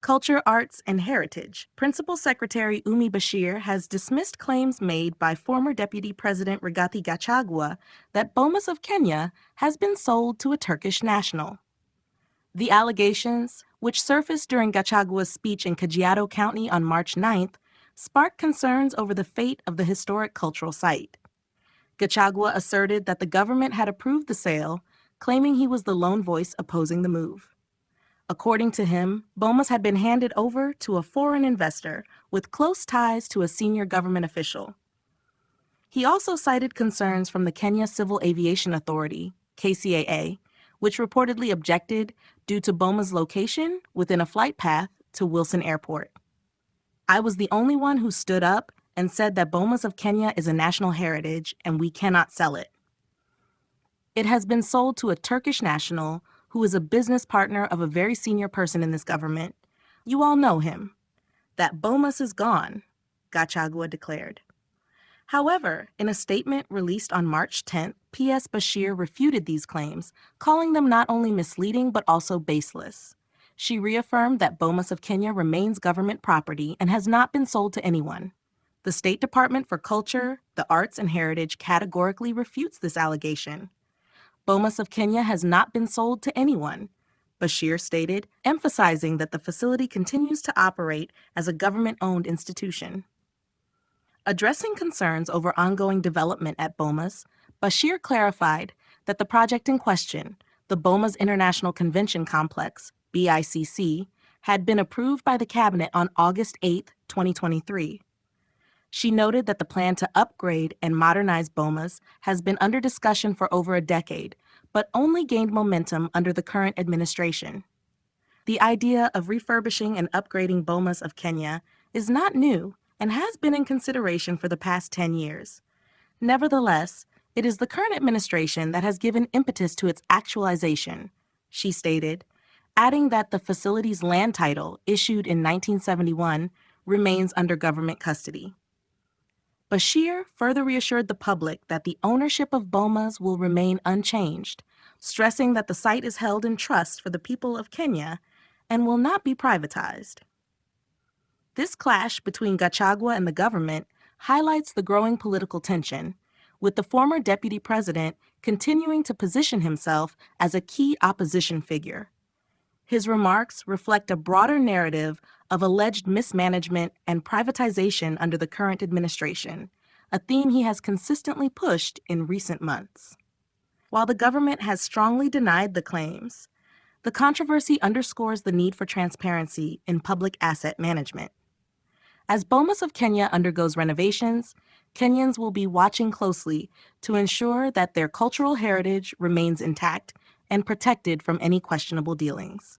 Culture, Arts, and Heritage, Principal Secretary Umi Bashir has dismissed claims made by former Deputy President Rigathi Gachagua that Bomas of Kenya has been sold to a Turkish national. The allegations, which surfaced during Gachagua's speech in Kajiado County on March 9th, sparked concerns over the fate of the historic cultural site. Gachagua asserted that the government had approved the sale, claiming he was the lone voice opposing the move. According to him, Bomas had been handed over to a foreign investor with close ties to a senior government official. He also cited concerns from the Kenya Civil Aviation Authority, KCAA, which reportedly objected due to Bomas' location within a flight path to Wilson Airport. "I was the only one who stood up and said that Bomas of Kenya is a national heritage and we cannot sell it. It has been sold to a Turkish national who is a business partner of a very senior person in this government. You all know him. That Bomas is gone," Gachagua declared. However, in a statement released on March 10th, PS Bashir refuted these claims, calling them not only misleading but also baseless. She reaffirmed that Bomas of Kenya remains government property and has not been sold to anyone. The State Department for Culture, the Arts, and Heritage categorically refutes this allegation. "Bomas of Kenya has not been sold to anyone," Bashir stated, emphasizing that the facility continues to operate as a government-owned institution. Addressing concerns over ongoing development at Bomas, Bashir clarified that the project in question, the Bomas International Convention Complex, BICC, had been approved by the Cabinet on August 8, 2023. She noted that the plan to upgrade and modernize Bomas has been under discussion for over a decade, but only gained momentum under the current administration. The idea of refurbishing and upgrading Bomas of Kenya is not new and has been in consideration for the past 10 years. Nevertheless, it is the current administration that has given impetus to its actualization, she stated, adding that the facility's land title, issued in 1971, remains under government custody. Bashir further reassured the public that the ownership of Bomas will remain unchanged, stressing that the site is held in trust for the people of Kenya and will not be privatized. This clash between Gachagua and the government highlights the growing political tension, with the former deputy president continuing to position himself as a key opposition figure. His remarks reflect a broader narrative of alleged mismanagement and privatization under the current administration, a theme he has consistently pushed in recent months. While the government has strongly denied the claims, the controversy underscores the need for transparency in public asset management. As Bomas of Kenya undergoes renovations, Kenyans will be watching closely to ensure that their cultural heritage remains intact and protected from any questionable dealings.